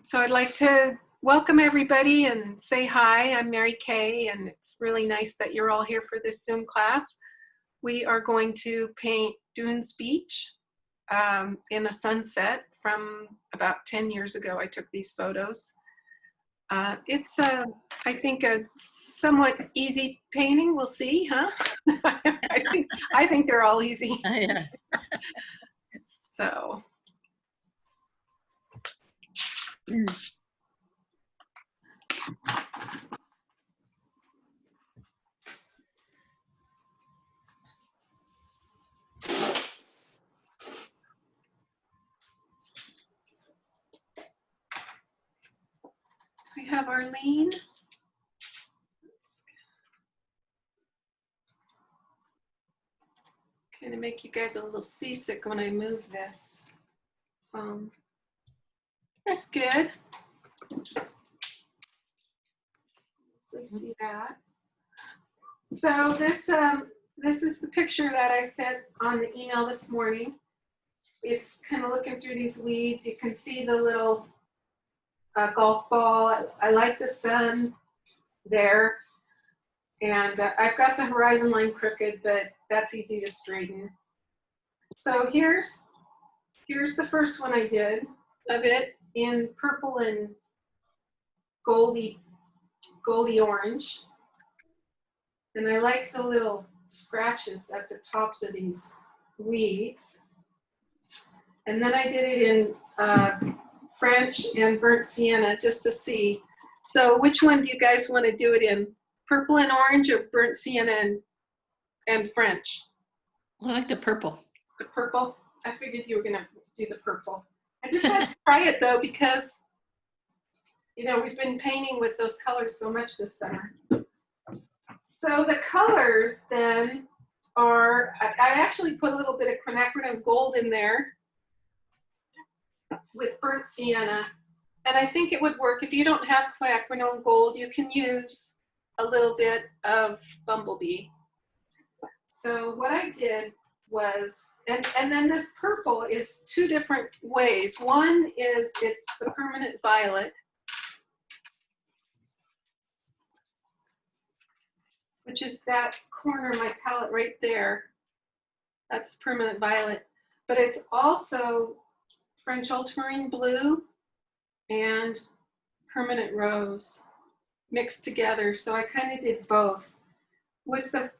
So I'd like to welcome everybody and say hi. I'm Mary Kay, and it's really nice that you're all here for this Zoom class. We are going to paint Dunes Beach in a sunset from about 10 years ago. I took these photos. It's, I think, a somewhat easy painting. We'll see, huh? I think they're all easy. Yeah. So. We have Arlene. Kind of make you guys a little seasick when I move this. That's good. So see that. So this is the picture that I sent on the email this morning. It's kind of looking through these weeds. You can see the little golf ball. I like the sun there. And I've got the horizon line crooked, but that's easy to straighten. So here's the first one I did of it in purple and goldy orange. And I like the little scratches at the tops of these weeds. And then I did it in French and burnt sienna just to see. So which one do you guys want to do it in? Purple and orange or burnt sienna and French? I like the purple. The purple? I figured you were going to do the purple. I just had to try it though because, you know, we've been painting with those colors so much this summer. So the colors then are, I actually put a little bit of quinacridone gold in there with burnt sienna. And I think it would work. If you don't have quinacridone gold, you can use a little bit of bumblebee. So what I did was, and then this purple is two different ways. One is it's the permanent violet, which is that corner of my palette right there. That's permanent violet. But it's also French ultramarine blue and permanent rose mixed together. So I kind of did both. With the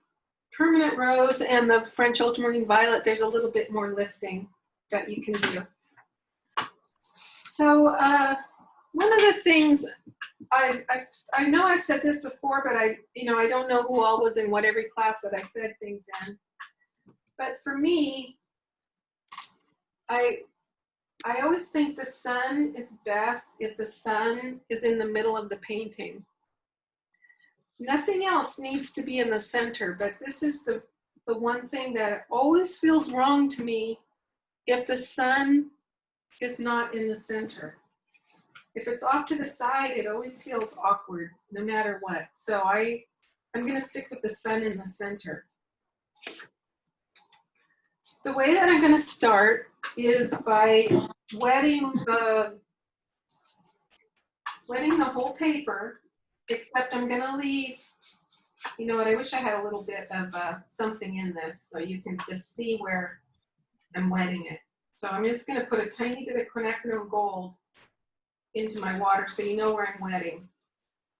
permanent rose and the French ultramarine violet, there's a little bit more lifting that you can do. So one of the things I know I've said this before, but I don't know who all was in what every class that I said things in. But for me, I always think the sun is best if the sun is in the middle of the painting. Nothing else needs to be in the center, but this is the one thing that always feels wrong to me if the sun is not in the center. If it's off to the side, it always feels awkward, no matter what. So I'm going to stick with the sun in the center. The way that I'm going to start is by wetting the whole paper, except I'm going to leave, you know what, I wish I had a little bit of something in this so you can just see where I'm wetting it. So I'm just going to put a tiny bit of quinacridone gold into my water so you know where I'm wetting.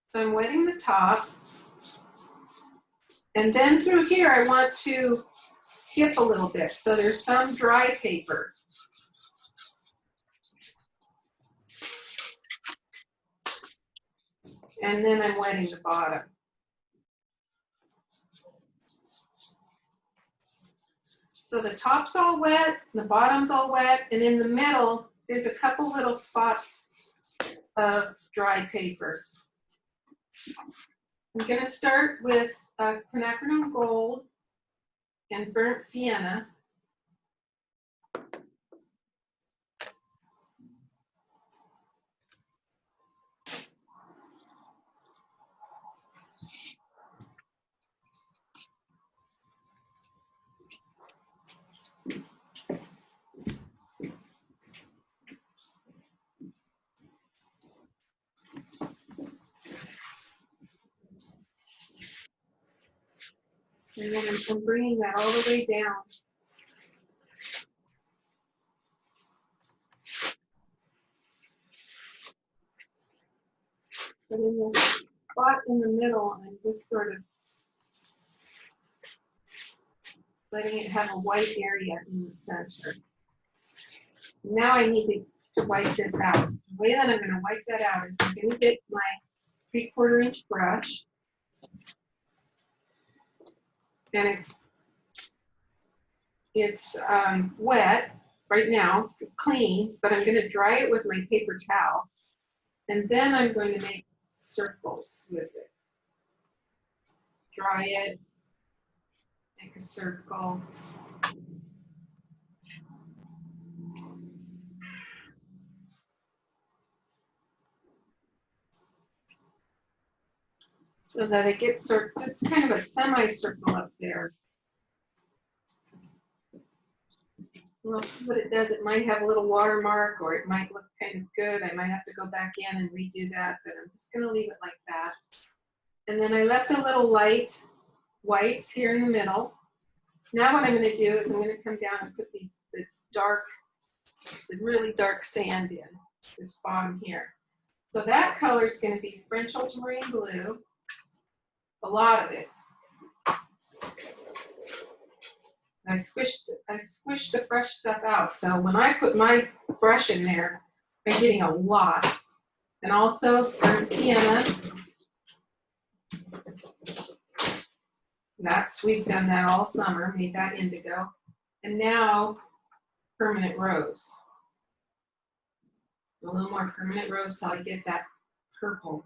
So I'm wetting the top. And then through here, I want to skip a little bit. So there's some dry paper. And then I'm wetting the bottom. So the top's all wet, the bottom's all wet, and in the middle, there's a couple little spots of dry paper. I'm going to start with quinacridone gold and burnt sienna. And then I'm bringing that all the way down. But in the spot in the middle, I'm just sort of letting it have a white area in the center. Now I need to wipe this out. The way that I'm going to wipe that out is I'm going to get my 3/4 inch brush, and it's wet right now, it's clean, but I'm going to dry it with my paper towel, and then I'm going to make circles with it. Dry it, make a circle. So that it gets sort of just kind of a semicircle up there. We'll see what it does. It might have a little watermark, or it might look kind of good. I might have to go back in and redo that, but I'm just going to leave it like that. And then I left a little light whites here in the middle. Now what I'm going to do is I'm going to come down and put this dark, the really dark sand in this bottom here. So that color is going to be French ultramarine blue, a lot of it. I squished the fresh stuff out. So when I put my brush in there, I'm getting a lot. And also burnt sienna. We've done that all summer, made that indigo. And now permanent rose. A little more permanent rose till I get that purple.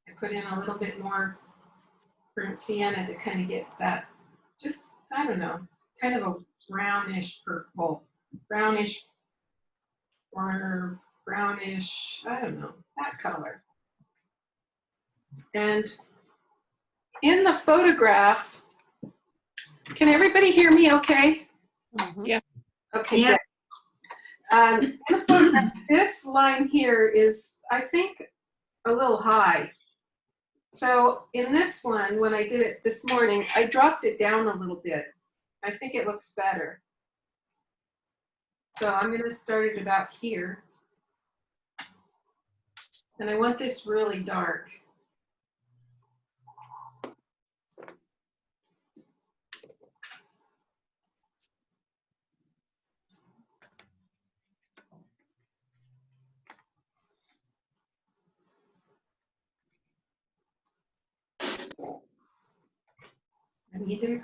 I put in a little bit more burnt sienna to kind of get that, just, I don't know, kind of a brownish purple, brownish, or brownish, I don't know, that color. And in the photograph, can everybody hear me okay? Yeah. Okay, Yeah. good. In the photograph, this line here is, I think, a little high. So in this one, when I did it this morning, I dropped it down a little bit. I think it looks better. So I'm going to start it about here. And I want this really dark.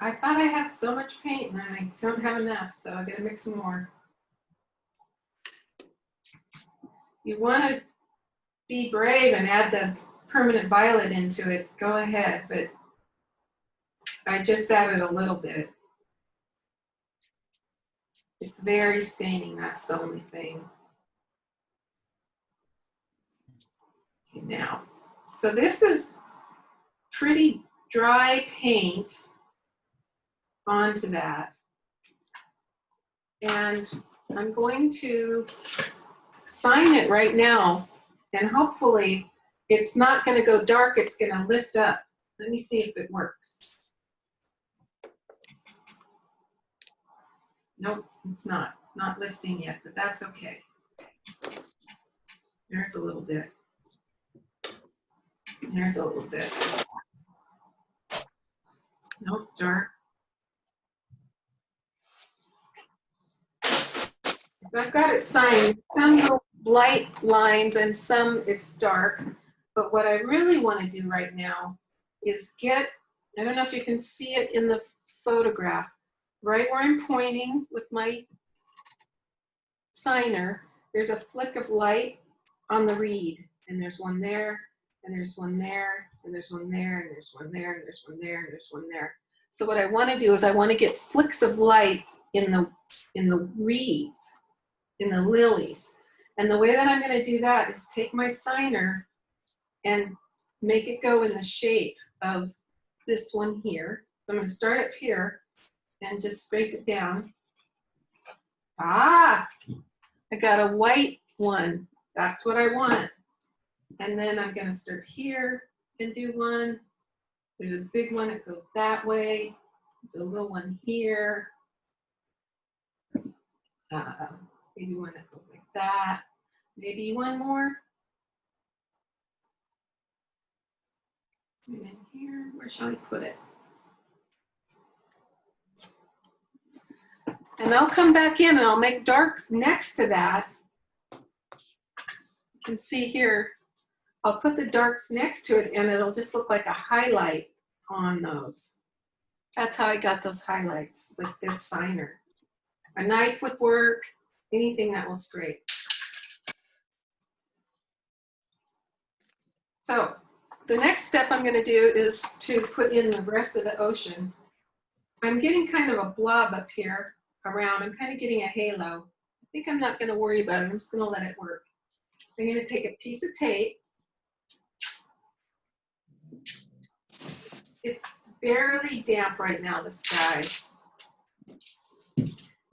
I thought I had so much paint and I don't have enough, so I gotta mix some more. You want to be brave and add the permanent violet into it, go ahead, but I just added a little bit. It's very staining, that's the only thing. Okay, now, so this is pretty dry paint onto that. And I'm going to sign it right now, and hopefully it's not going to go dark, it's going to lift up. Let me see if it works. Nope, it's not lifting yet, but that's okay. There's a little bit. There's a little bit. Nope, dark. So I've got it signed, some light lines and some it's dark. But what I really want to do right now is get, I don't know if you can see it in the photograph, right where I'm pointing with my signer, there's a flick of light on the reed. And there's one there, and there's one there, and there's one there, and there's one there, and there's one there, and there's one there. So what I want to do is I want to get flicks of light in the reeds, in the lilies. And the way that I'm going to do that is take my signer and make it go in the shape of this one here. So I'm going to start up here and just scrape it down. Ah, I got a white one. That's what I want. And then I'm gonna start here and do one. There's a big one that goes that way. There's a little one here. Maybe one that goes like that. Maybe one more. And then here, where shall I put it? And I'll come back in and I'll make darks next to that. You can see here, I'll put the darks next to it and it'll just look like a highlight on those. That's how I got those highlights with this signer. A knife would work, anything that will scrape. So the next step I'm going to do is to put in the rest of the ocean. I'm getting kind of a blob up here around. I'm kind of getting a halo. I think I'm not going to worry about it. I'm just going to let it work. I'm going to take a piece of tape. It's barely damp right now, the sky.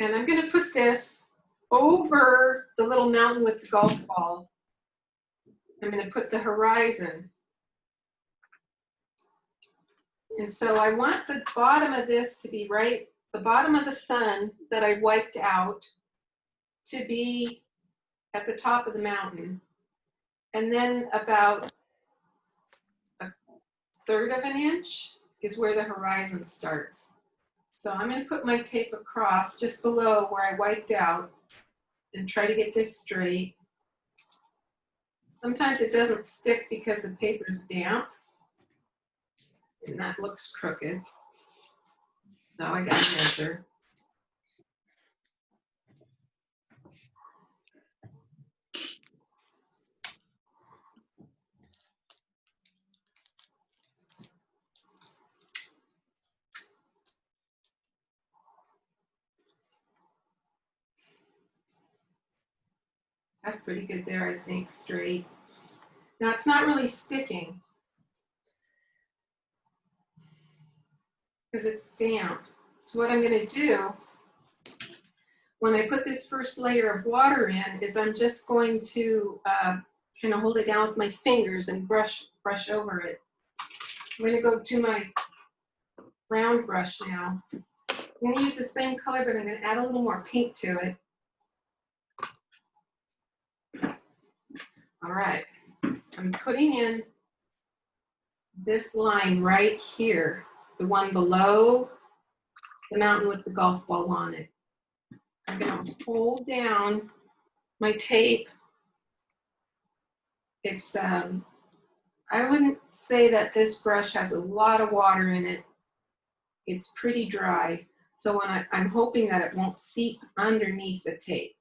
And I'm going to put this over the little mountain with the golf ball. I'm going to put the horizon. And so I want the bottom of this to be right, the bottom of the sun that I wiped out to be at the top of the mountain. And then about 1/3 of an inch is where the horizon starts. So I'm going to put my tape across just below where I wiped out and try to get this straight. Sometimes it doesn't stick because the paper's damp and that looks crooked. So I got to measure. That's pretty good there, I think, straight. Now it's not really sticking because it's damp. So what I'm going to do when I put this first layer of water in is I'm just going to kind of hold it down with my fingers and brush over it. I'm going to go to my round brush now. I'm going to use the same color, but I'm going to add a little more pink to it. All right, I'm putting in this line right here, the one below the mountain with the golf ball on it. I'm going to hold down my tape. It's, I wouldn't say that this brush has a lot of water in it. It's pretty dry. So when I'm hoping that it won't seep underneath the tape.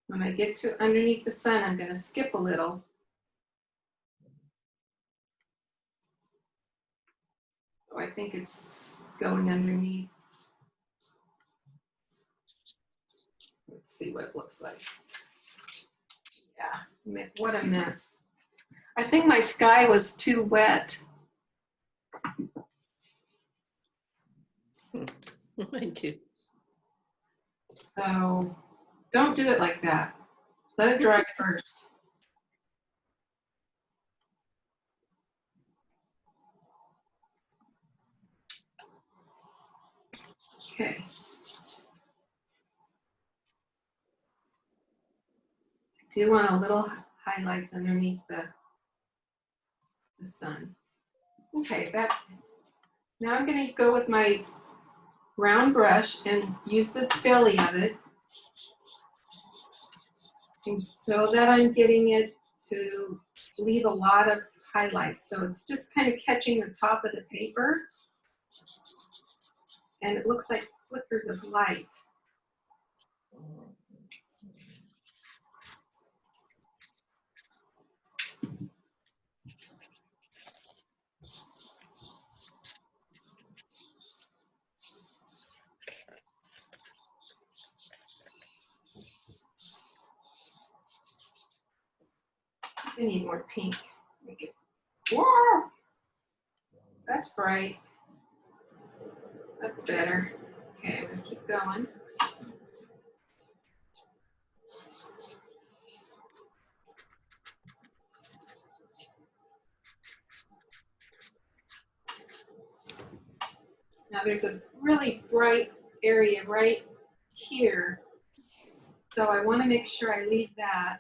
When I get to underneath the sun, I'm going to skip a little. So I think it's going underneath. Let's see what it looks like. Yeah, what a mess. I think my sky was too wet. Mine too. So don't do it like that. Let it dry first. Okay. I do want a little highlights underneath the sun. Okay, now I'm going to go with my round brush and use the belly of it. And so that I'm getting it to leave a lot of highlights. So it's just kind of catching the top of the paper. And it looks like flickers of light. I need more pink. Whoa! That's bright. That's better. Okay, I'm gonna keep going. Now there's a really bright area right here. So I want to make sure I leave that.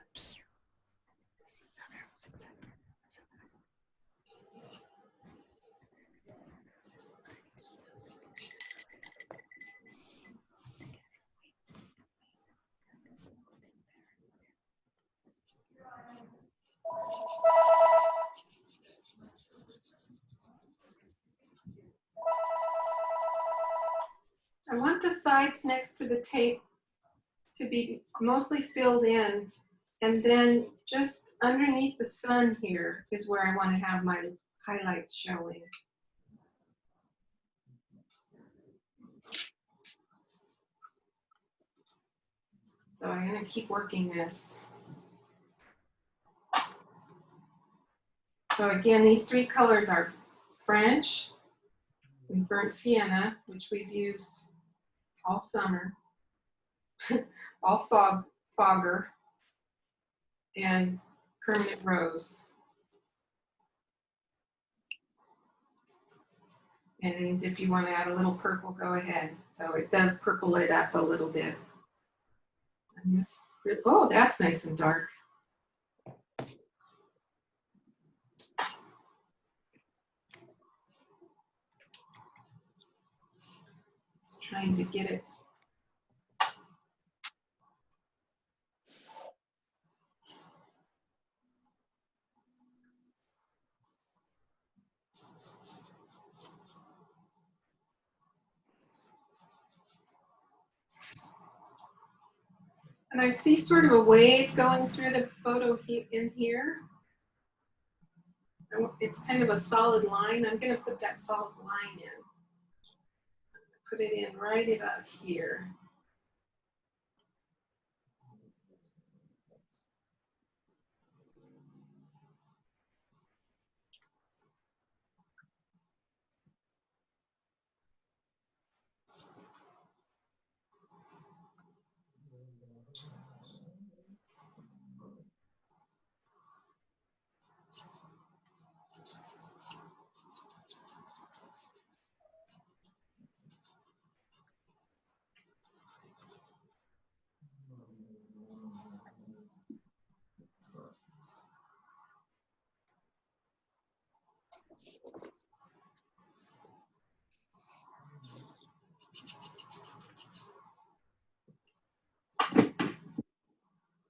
I want the sides next to the tape to be mostly filled in, and then just underneath the sun here is where I want to have my highlights showing. So I'm going to keep working this. So again, these three colors are French and burnt sienna, which we've used all summer, all fogger, and permanent rose. And if you want to add a little purple, go ahead. So it does purple it up a little bit. And this, oh, that's nice and dark. Just trying to get it. And I see sort of a wave going through the photo in here. It's kind of a solid line. I'm going to put that solid line in. Put it in right about here.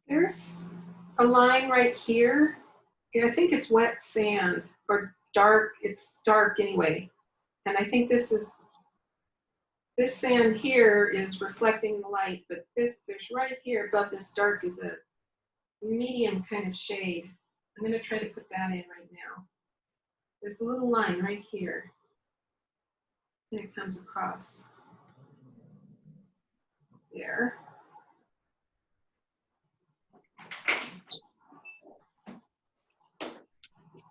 There's a line right here. I think it's wet sand or dark. It's dark anyway. And I think this sand here is reflecting the light, but there's right here above this dark is a medium kind of shade. I'm going to try to put that in right now. There's a little line right here. And it comes across there.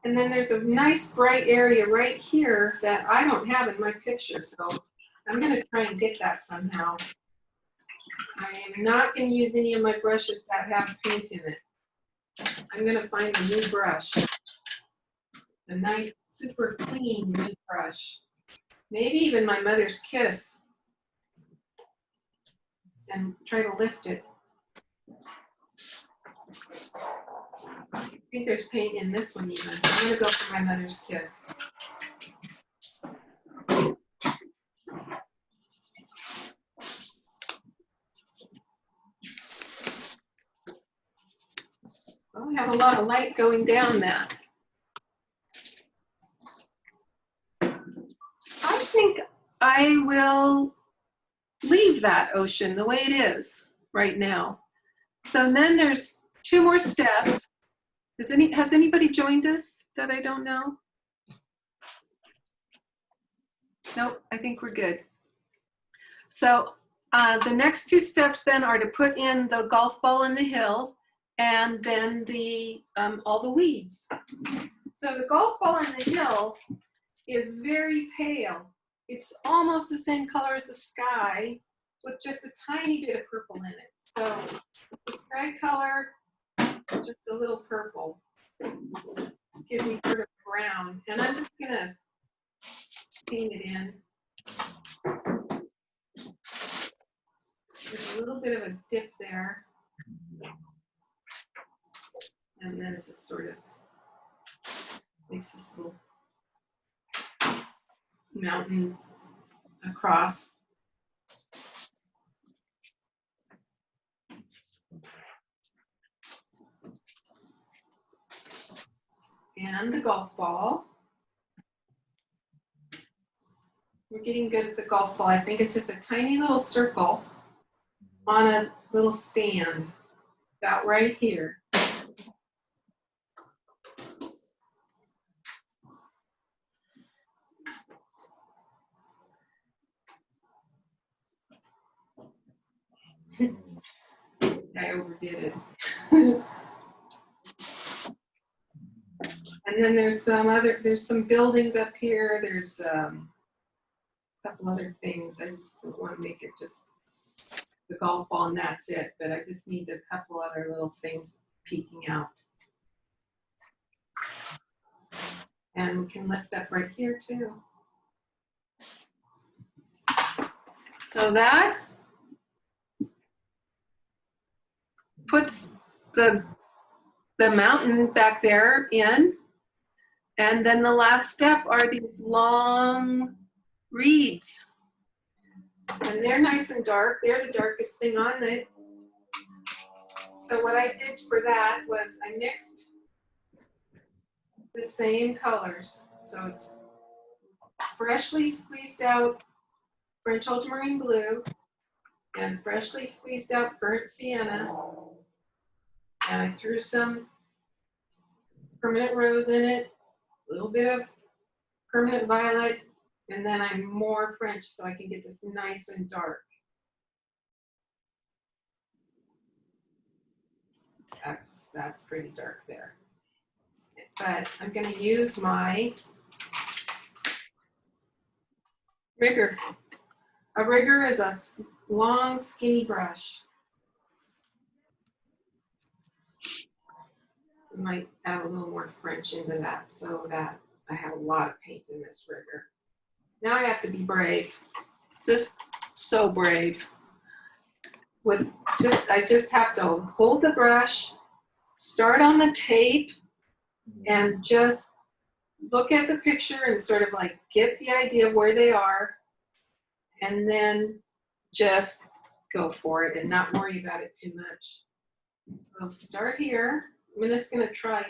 And then there's a nice bright area right here that I don't have in my picture, so I'm going to try and get that somehow. I am not going to use any of my brushes that have paint in it. I'm going to find a new brush, a nice, super clean new brush. Maybe even my Mother's Kiss, and try to lift it. I think there's paint in this one even. I'm going to go for my Mother's Kiss. Oh, I have a lot of light going down that. I think I will leave that ocean the way it is right now. So then there's 2 more steps. Has anybody joined us that I don't know? Nope, I think we're good. So the next 2 steps then are to put in the golf ball in the hill and then the all the weeds. So the golf ball in the hill is very pale. It's almost the same color as the sky with just a tiny bit of purple in it. So the sky color, just a little purple, gives me sort of brown. And I'm just gonna paint it in. little bit of a dip there. And then it just sort of makes this little mountain across. And the golf ball. We're getting good at the golf ball. I think it's just a tiny little circle on a little stand, about right here. I overdid it. And then there's some buildings up here. There's a couple other things. I just don't want to make it just the golf ball and that's it, but I just need a couple other little things peeking out. And we can lift up right here too. So that puts the mountain back there in. And then the last step are these long reeds. And they're nice and dark. They're the darkest thing on it. So what I did for that was I mixed the same colors. So it's freshly squeezed out French ultramarine blue and freshly squeezed out burnt sienna. And I threw some permanent rose in it, a little bit of permanent violet, and then I'm more French so I can get this nice and dark. That's pretty dark there. But I'm going to use my rigger. A rigger is a long, skinny brush. I might add a little more French into that so that I have a lot of paint in this rigger. Now I have to be brave. Just so brave. I just have to hold the brush, start on the tape, and just look at the picture and sort of like get the idea of where they are, and then just go for it and not worry about it too much. So start here. I'm just going to try,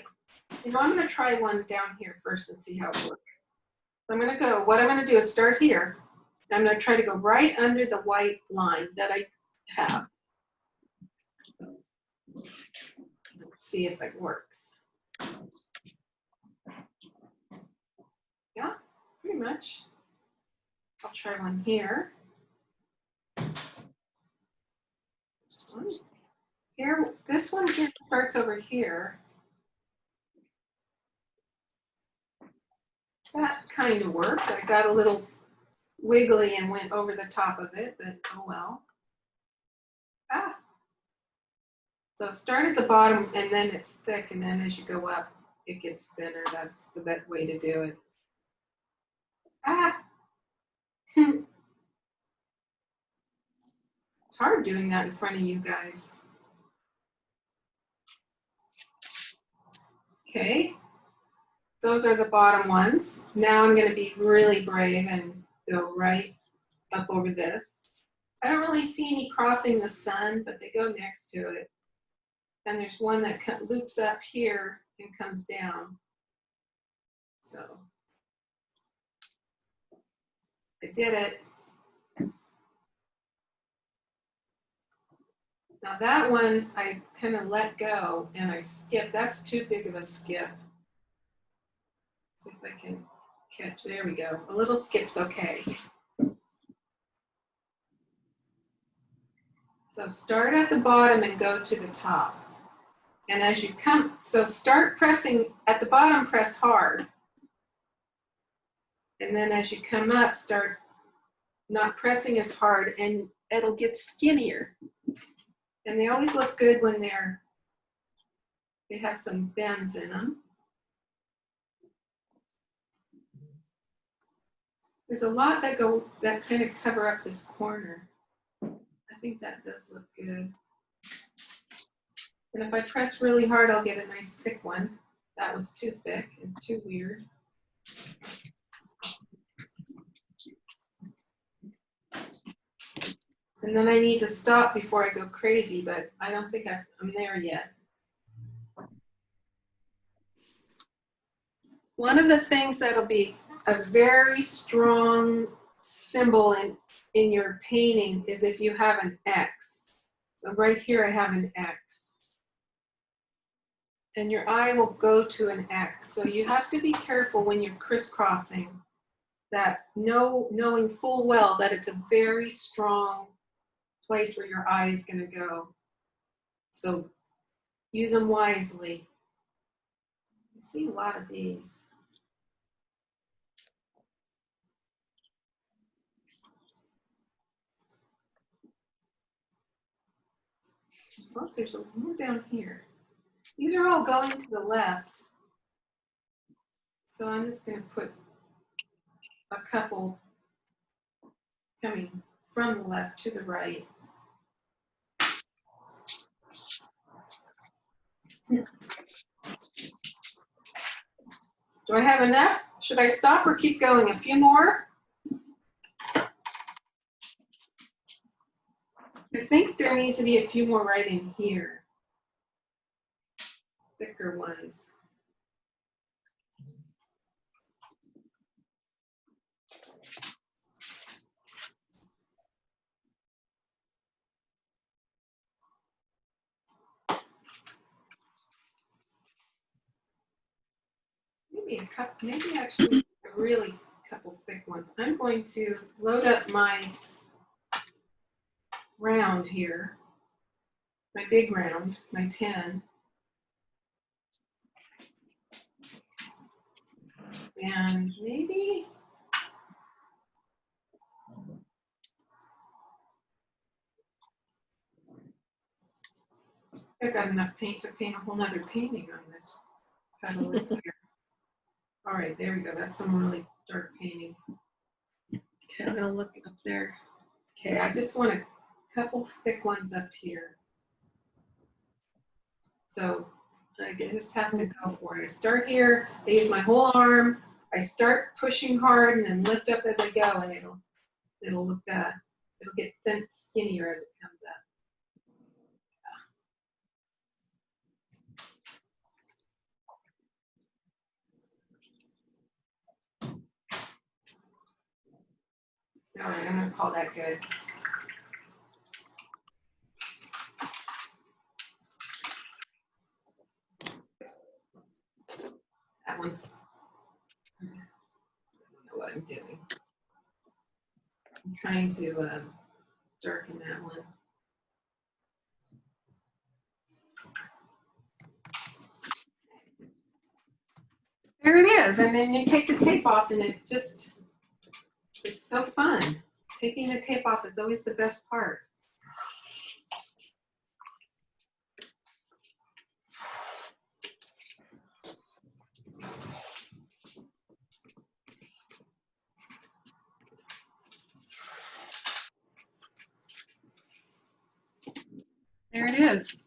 I'm going to try one down here first and see how it works. So I'm going to go, what I'm going to do is start here. I'm going to try to go right under the white line that I have. Let's see if it works. Yeah, pretty much. I'll try one here. This one. Here, this one here starts over here. That kind of worked. I got a little wiggly and went over the top of it, but oh well. Ah. So start at the bottom and then it's thick, and then as you go up, it gets thinner. That's the best way to do it. Ah. It's hard doing that in front of you guys. Okay. Those are the bottom ones. Now I'm going to be really brave and go right up over this. I don't really see any crossing the sun, but they go next to it. And there's one that loops up here and comes down. So I did it. Now that one I kind of let go and I skipped. That's too big of a skip. See if I can catch. There we go. A little skip's okay. So start at the bottom and go to the top. And as you come, so start pressing at the bottom, press hard. And then as you come up, start not pressing as hard and it'll get skinnier. And they always look good when they have some bends in them. There's a lot that kind of cover up this corner. I think that does look good. And if I press really hard, I'll get a nice thick one. That was too thick and too weird. And then I need to stop before I go crazy, but I don't think I'm there yet. One of the things that'll be a very strong symbol in your painting is if you have an X. So right here I have an X. And your eye will go to an X. So you have to be careful when you're crisscrossing, that knowing full well that it's a very strong place where your eye is going to go. So use them wisely. I see a lot of these. Oh, there's a more down here. These are all going to the left. So I'm just going to put a couple coming from the left to the right. Do I have enough? Should I stop or keep going? A few more? I think there needs to be a few more right in here. Thicker ones. Maybe a couple, maybe actually a really couple thick ones. I'm going to load up my round here, my big round, my 10. And maybe I've got enough paint to paint a whole nother painting on this petal right here. All right, there we go. That's some really dark painting. Okay, I'm gonna look up there. Okay, I just want a couple thick ones up here. So I just have to go for it. I start here, I use my whole arm, I start pushing hard and then lift up as I go, and it'll look it'll get thin, skinnier as it comes up. All right, I'm gonna call that good. That one's, I don't know what I'm doing. I'm trying to darken that one. There it is, and then you take the tape off and it's so fun. Taking the tape off is always the best part. There it is.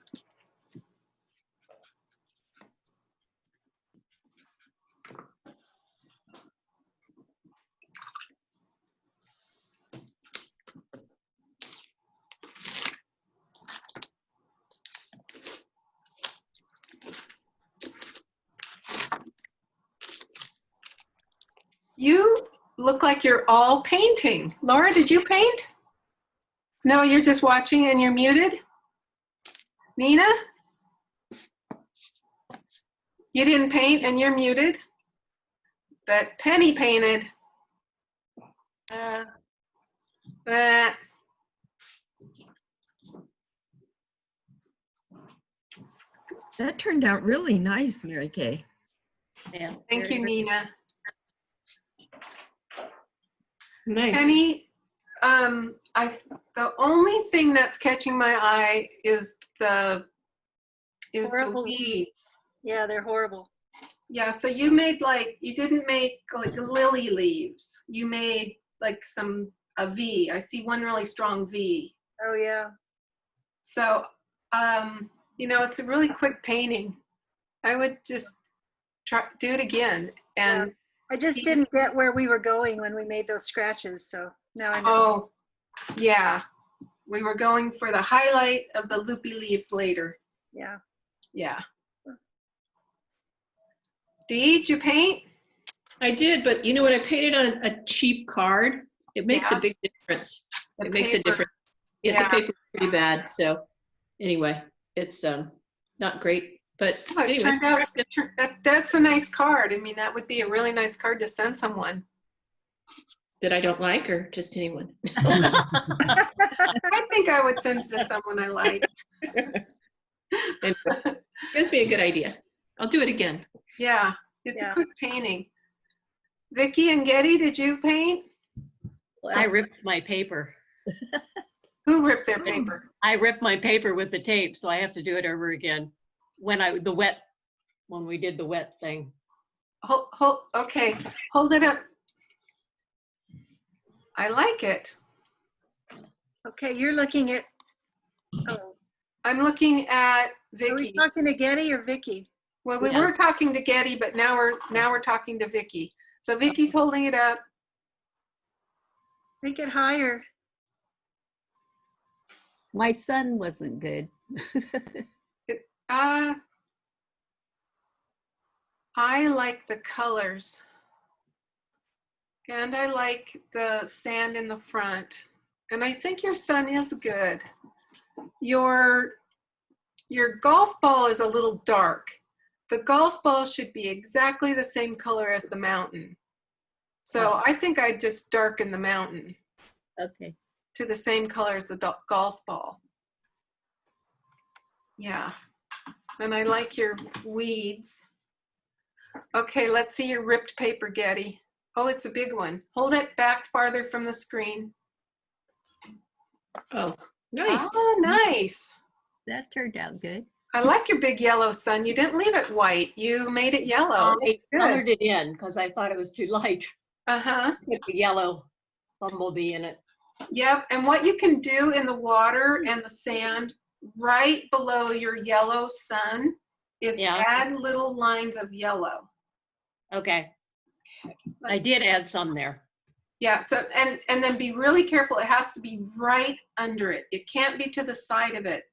You look like you're all painting. Laura, did you paint? No, you're just watching and you're muted? Nina? You didn't paint and you're muted? But Penny painted. That turned out really nice, Mary Kay. Yeah. Thank you, Nina. Nice. Penny, the only thing that's catching my eye is the Horrible. weeds. Yeah, they're horrible. Yeah, so you didn't make like lily leaves. You made like a V. I see one really strong V. Oh, yeah. So, it's a really quick painting. I would just do it again. And I just didn't get where we were going when we made those scratches, so now I know. oh, yeah, we were going for the highlight of the loopy leaves later. Yeah. Yeah. Dee, did you paint? I did, but you know when I painted on a cheap card, it makes Yeah. a big difference. The It makes a paper. difference. Yeah, Yeah. the paper's pretty bad. So anyway, it's not great. But Oh, it anyway, turned out, that's a nice card. I mean, that would be a really nice card to send someone. that I don't like or just anyone. I think I would send it to someone I like. Anyway, gives me a good idea. I'll do it again. Yeah, it's a Yeah. quick painting. Vicky and Getty, did you paint? I ripped my paper. Who ripped their paper? I ripped my paper with the tape, so I have to do it over again. When we did the wet thing. Okay, hold it up. I like it. Okay, you're looking at, oh, I'm looking at are we Vicky. talking to Getty or Vicky? Well, we Yeah. were talking to Getty, but now we're talking to Vicky. So Vicky's holding it up. Make it higher. My son wasn't good. I like the colors. And I like the sand in the front. And I think your son is good. Your golf ball is a little dark. The golf ball should be exactly the same color as the mountain. So I think I'd just darken the mountain Okay. to the same color as the golf ball. Yeah. And I like your weeds. Okay, let's see your ripped paper, Getty. Oh, it's a big one. Hold it back farther from the screen. Oh, nice. Oh, nice. That turned out good. I like your big yellow sun. You didn't leave it white. You made it yellow. I It's colored good. it in because I thought it was too light. Uh-huh. Put the yellow bumblebee in it. Yep. And what you can do in the water and the sand right below your yellow sun is Yeah. add little lines of yellow. Okay. I did add some there. Yeah, so and then be really careful. It has to be right under it. It can't be to the side of it.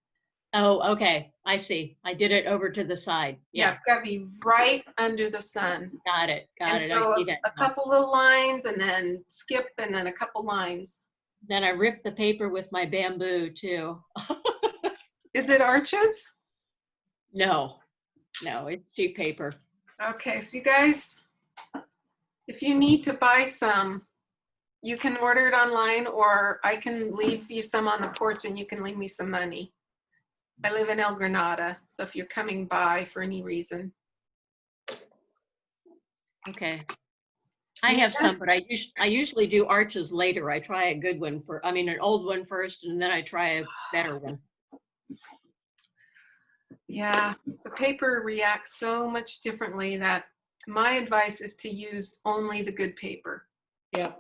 Oh, okay. I see. I did it over to the side. Yeah, Yeah, it's got to be right under the sun. got it. Got And it. so I see that. a now. couple little lines and then skip and then a couple lines. Then I ripped the paper with my bamboo too. Is it arches? No, it's cheap paper. Okay, if you need to buy some, you can order it online or I can leave you some on the porch and you can leave me some money. I live in El Granada, so if you're coming by for any reason. Okay. I have some, but I usually do arches later. I try a good one an old one first, and then I try a better one. Yeah, the paper reacts so much differently that my advice is to use only the good paper. Yeah.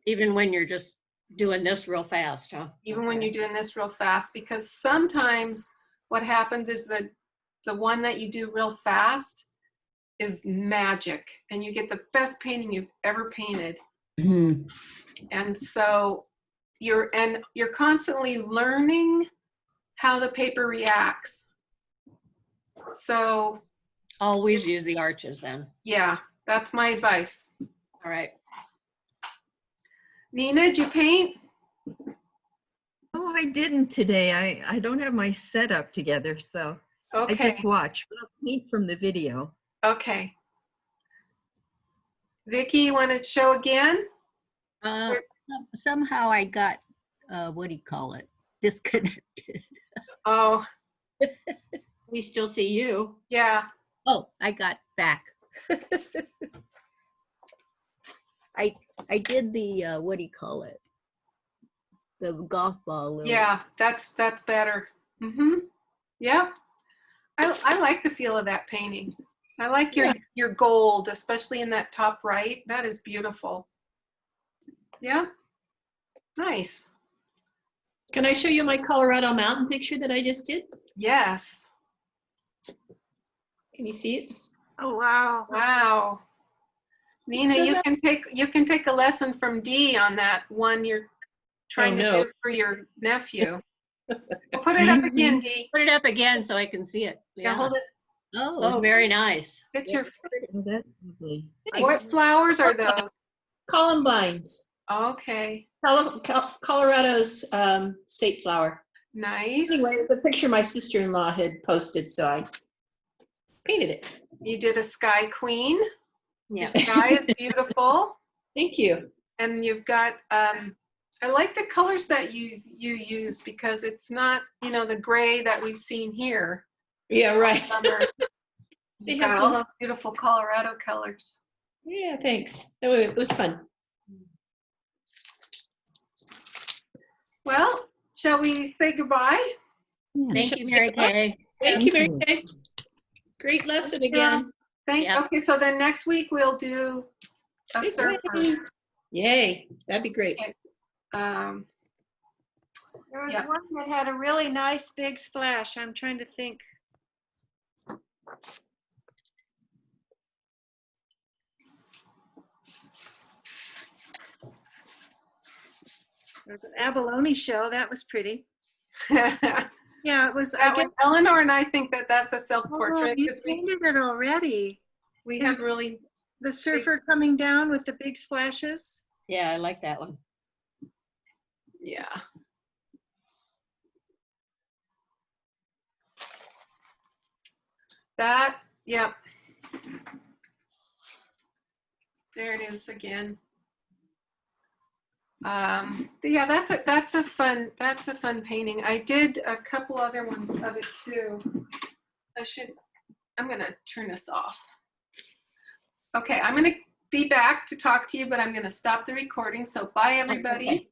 Even when you're just doing this real fast, huh? Even when you're doing this real fast, because sometimes what happens is that the one that you do real fast is magic and you get the best painting you've ever painted. And so you're constantly learning how the paper reacts. So Always use the arches then. yeah, that's my advice. All right. Nina, did you paint? Oh, I didn't today. I don't have my setup together, so I Okay, just watch. I'll paint from the video. okay. Vicky, you want to show again? Somehow I got, what do you call it? Disconnected. Oh, We still see you. yeah. Oh, I got back. I did the, what do you call it? The golf ball. little- Yeah, that's better. Mm-hmm. Yeah. I like the feel of that painting. I like your gold, especially in that top right. That is beautiful. Yeah. Nice. Can I show you my Colorado mountain picture that I just did? Yes. Can you see it? Oh, wow. Wow. Nina, you can take a lesson from Dee on that one you're trying no. to do for your nephew. Well, put it up again, Dee. Put it up again so I can see it. Yeah, Yeah. hold it. Oh, very nice. Get your, Oh, that's lovely. what Thanks. flowers are those? Columbines, Okay, Colorado's state flower. nice. Anyway, it's a picture my sister-in-law had posted, so I painted it. You did a sky queen. Yeah. Your sky is beautiful. Thank you. And you've got, I like the colors that you used because it's not, you know, the gray that we've seen here. Yeah, right. Summer. They You've have got all those- those beautiful Colorado colors. Yeah, thanks. It was fun. Well, shall we say goodbye? Thank you, Mary Kay. Thank you, Mary Kay. Great lesson again. Yeah. Okay, so then next week we'll do a surfer. Yay, that'd be great. Um, There was Yeah. one that had a really nice big splash. I'm trying to think. There's an abalone show. That was pretty. Yeah, it was. I guess Eleanor and I think that that's a oh, self-portrait you because painted it already. we have really, The surfer coming down with the big splashes. Yeah, I like that one. yeah. That, yep. There it is again. Yeah, that's a fun painting. I did a couple other ones of it too. I'm gonna turn this off. Okay, I'm gonna be back to talk to you, but I'm gonna stop the recording. So bye, everybody. Okay.